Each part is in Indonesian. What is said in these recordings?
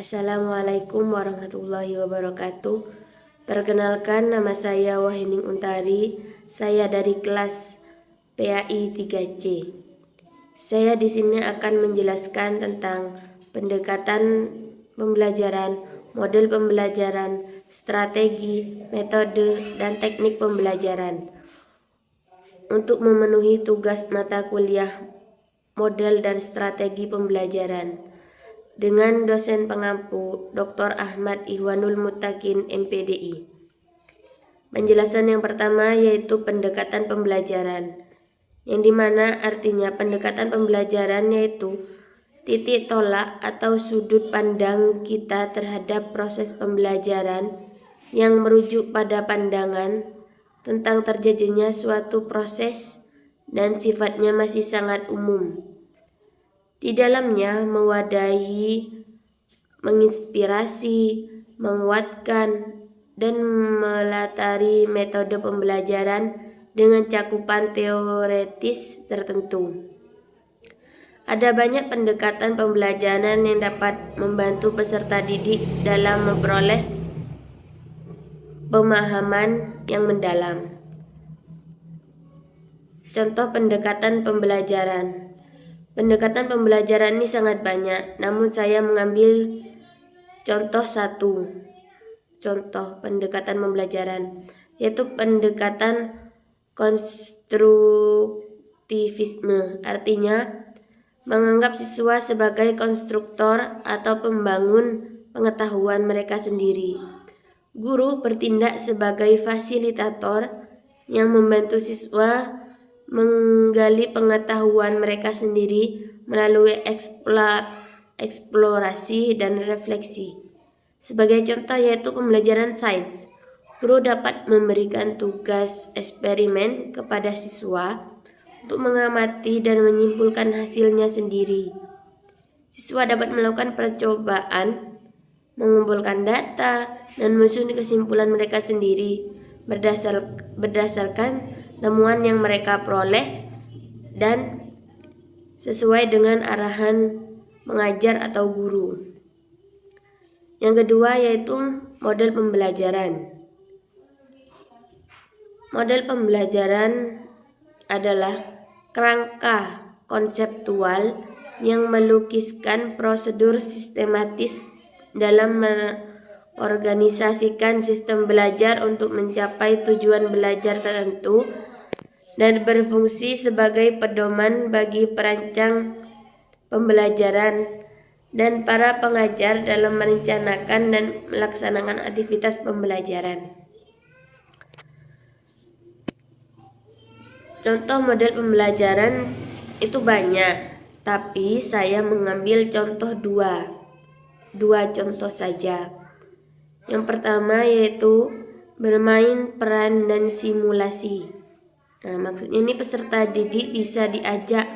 Assalamualaikum warahmatullahi wabarakatuh. Perkenalkan, nama saya Wahyuning Untari. Saya dari kelas PAI 3C. Saya di sini akan menjelaskan tentang pendekatan pembelajaran, model pembelajaran, strategi, metode, dan teknik pembelajaran untuk memenuhi tugas mata kuliah model dan strategi pembelajaran dengan dosen pengampu Dr. Ahmad Ihwanul Muttaqin MPDI. Penjelasan yang pertama yaitu pendekatan pembelajaran, yang dimana artinya pendekatan pembelajaran yaitu titik tolak atau sudut pandang kita terhadap proses pembelajaran yang merujuk pada pandangan tentang terjadinya suatu proses dan sifatnya masih sangat umum. Di dalamnya mewadahi, menginspirasi, menguatkan, dan melatari metode pembelajaran dengan cakupan teoretis tertentu. Ada banyak pendekatan pembelajaran yang dapat membantu peserta didik dalam memperoleh pemahaman yang mendalam. Contoh pendekatan pembelajaran. Pendekatan pembelajaran ini sangat banyak, namun saya mengambil contoh satu. Contoh pendekatan pembelajaran, yaitu pendekatan konstruktivisme, artinya menganggap siswa sebagai konstruktor atau pembangun pengetahuan mereka sendiri. Guru bertindak sebagai fasilitator yang membantu siswa menggali pengetahuan mereka sendiri melalui eksplorasi dan refleksi. Sebagai contoh yaitu pembelajaran sains, guru dapat memberikan tugas eksperimen kepada siswa untuk mengamati dan menyimpulkan hasilnya sendiri. Siswa dapat melakukan percobaan, mengumpulkan data, dan menyusun kesimpulan mereka sendiri berdasarkan temuan yang mereka peroleh dan sesuai dengan arahan mengajar atau guru. Yang kedua yaitu model pembelajaran. Model pembelajaran adalah kerangka konseptual yang melukiskan prosedur sistematis dalam organisasikan sistem belajar untuk mencapai tujuan belajar tertentu dan berfungsi sebagai pedoman bagi perancang pembelajaran dan para pengajar dalam merencanakan dan melaksanakan aktivitas pembelajaran. Contoh model pembelajaran itu banyak, tapi saya mengambil contoh dua contoh saja. Yang pertama yaitu bermain peran dan simulasi. Maksudnya ini peserta didik bisa diajak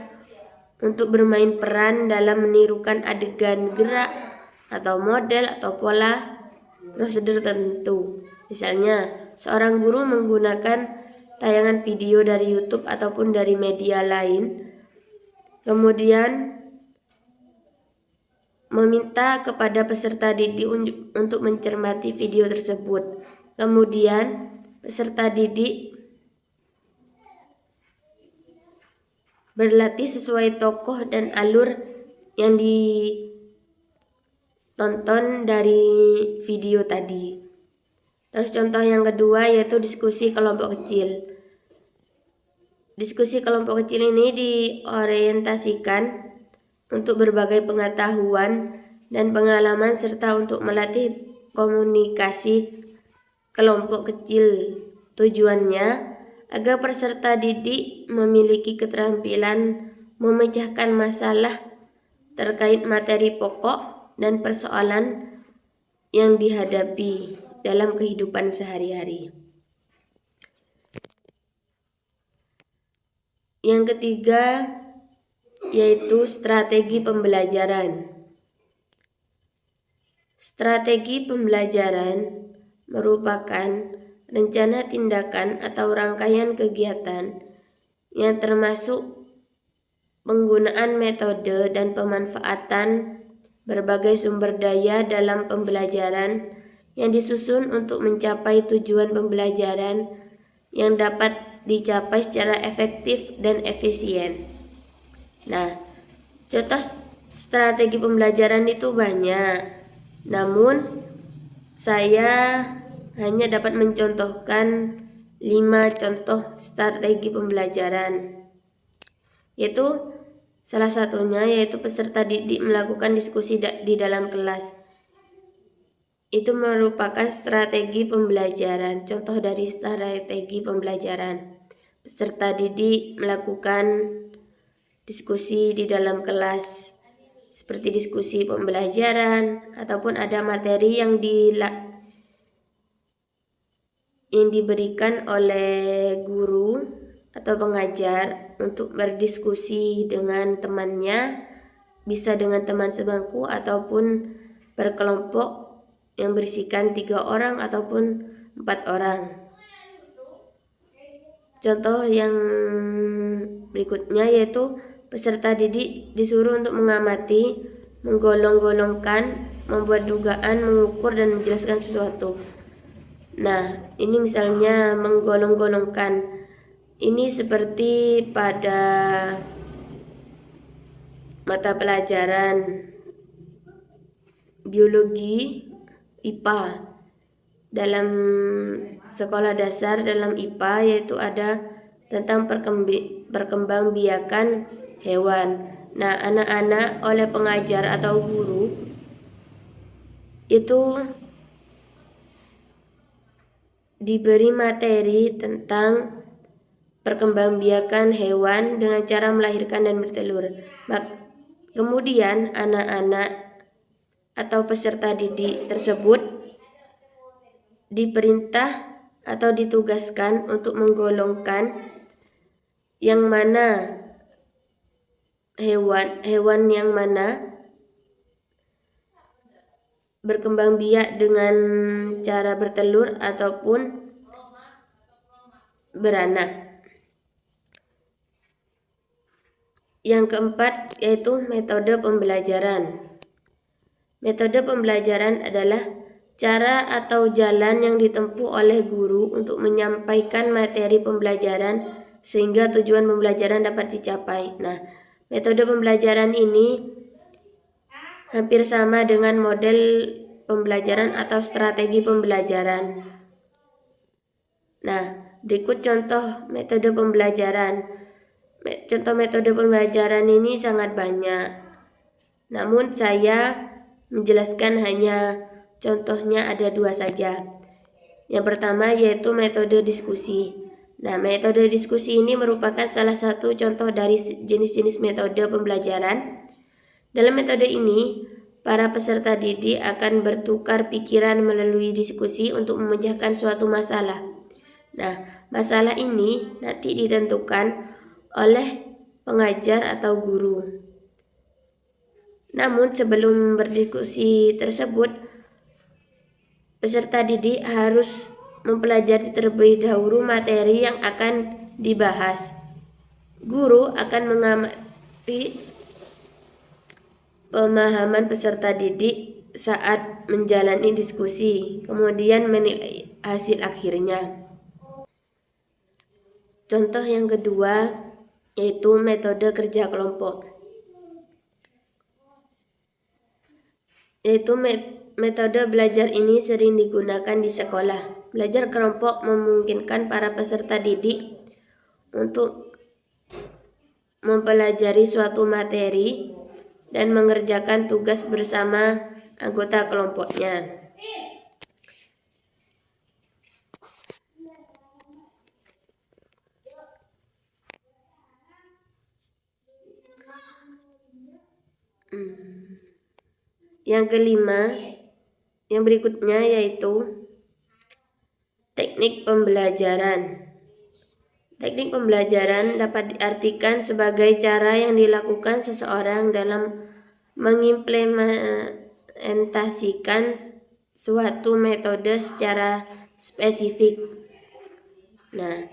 untuk bermain peran dalam menirukan adegan gerak atau model atau pola prosedur tertentu. Misalnya, seorang guru menggunakan tayangan video dari YouTube ataupun dari media lain, kemudian meminta kepada peserta didik untuk mencermati video tersebut. Kemudian peserta didik berlatih sesuai tokoh dan alur yang ditonton dari video tadi. Terus contoh yang kedua yaitu diskusi kelompok kecil. Diskusi kelompok kecil ini diorientasikan untuk berbagai pengetahuan dan pengalaman serta untuk melatih komunikasi kelompok kecil. Tujuannya agar peserta didik memiliki keterampilan memecahkan masalah terkait materi pokok dan persoalan yang dihadapi dalam kehidupan sehari-hari. Yang ketiga yaitu strategi pembelajaran. Strategi pembelajaran merupakan rencana tindakan atau rangkaian kegiatan yang termasuk penggunaan metode dan pemanfaatan berbagai sumber daya dalam pembelajaran yang disusun untuk mencapai tujuan pembelajaran yang dapat dicapai secara efektif dan efisien. Nah, contoh strategi pembelajaran itu banyak, namun saya hanya dapat mencontohkan 5 contoh strategi pembelajaran, yaitu salah satunya yaitu peserta didik melakukan diskusi di dalam kelas. Itu merupakan strategi pembelajaran. Contoh dari strategi pembelajaran. Peserta didik melakukan diskusi di dalam kelas, seperti diskusi pembelajaran ataupun ada materi yang diberikan oleh guru atau pengajar untuk berdiskusi dengan temannya, bisa dengan teman sebangku ataupun berkelompok yang berisikan 3 orang ataupun 4 orang. Contoh yang berikutnya yaitu peserta didik disuruh untuk mengamati, menggolong-golongkan, membuat dugaan, mengukur dan menjelaskan sesuatu. Nah, ini misalnya menggolong-golongkan. Ini seperti pada mata pelajaran biologi IPA. Dalam sekolah dasar dalam IPA yaitu ada tentang perkembangbiakan hewan. Nah, anak-anak oleh pengajar atau guru itu diberi materi tentang perkembangbiakan hewan dengan cara melahirkan dan bertelur. Kemudian anak-anak atau peserta didik tersebut diperintah atau ditugaskan untuk menggolongkan yang mana hewan yang mana berkembang biak dengan cara bertelur ataupun beranak. Yang keempat yaitu metode pembelajaran. Metode pembelajaran adalah cara atau jalan yang ditempuh oleh guru untuk menyampaikan materi pembelajaran sehingga tujuan pembelajaran dapat dicapai. Nah, metode pembelajaran ini hampir sama dengan model pembelajaran atau strategi pembelajaran. Nah, berikut contoh metode pembelajaran. Contoh metode pembelajaran ini sangat banyak. Namun saya menjelaskan hanya contohnya ada 2 saja. Yang pertama yaitu metode diskusi. Nah, metode diskusi ini merupakan salah satu contoh dari jenis-jenis metode pembelajaran. Dalam metode ini, para peserta didik akan bertukar pikiran melalui diskusi untuk memecahkan suatu masalah. Nah, masalah ini nanti ditentukan oleh pengajar atau guru. Namun sebelum berdiskusi tersebut, peserta didik harus mempelajari terlebih dahulu materi yang akan dibahas. Guru akan mengamati pemahaman peserta didik saat menjalani diskusi, kemudian menilai hasil akhirnya. Contoh yang kedua yaitu metode kerja kelompok. Yaitu metode belajar ini sering digunakan di sekolah. Belajar kelompok memungkinkan para peserta didik untuk mempelajari suatu materi dan mengerjakan tugas bersama anggota kelompoknya. Yang kelima, yang berikutnya yaitu teknik pembelajaran. Teknik pembelajaran dapat diartikan sebagai cara yang dilakukan seseorang dalam mengimplementasikan suatu metode secara spesifik. Nah,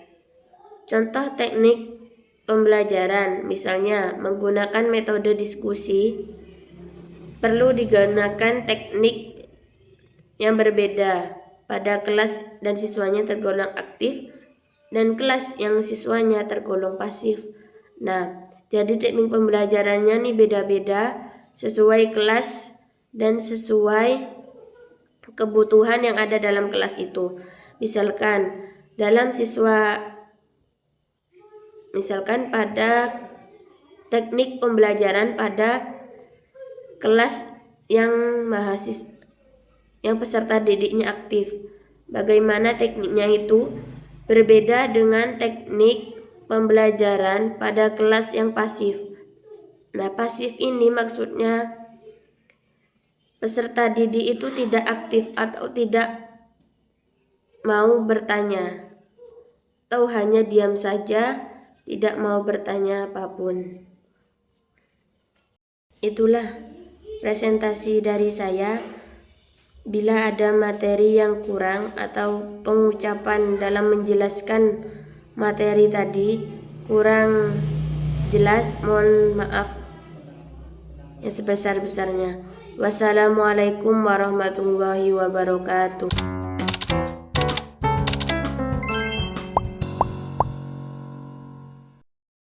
contoh teknik pembelajaran misalnya menggunakan metode diskusi. perlu digunakan teknik yang berbeda pada kelas dan siswanya tergolong aktif dan kelas yang siswanya tergolong pasif. Nah, jadi teknik pembelajarannya nih beda-beda sesuai kelas dan sesuai kebutuhan yang ada dalam kelas itu. Misalkan pada teknik pembelajaran pada kelas yang peserta didiknya aktif. Bagaimana tekniknya itu? Berbeda dengan teknik pembelajaran pada kelas yang pasif. Nah, pasif ini maksudnya peserta didik itu tidak aktif atau tidak mau bertanya, atau hanya diam saja, tidak mau bertanya apapun. Itulah presentasi dari saya. Bila ada materi yang kurang atau pengucapan dalam menjelaskan materi tadi kurang jelas, mohon maaf yang sebesar-besarnya. Wassalamualaikum warahmatullahi wabarakatuh.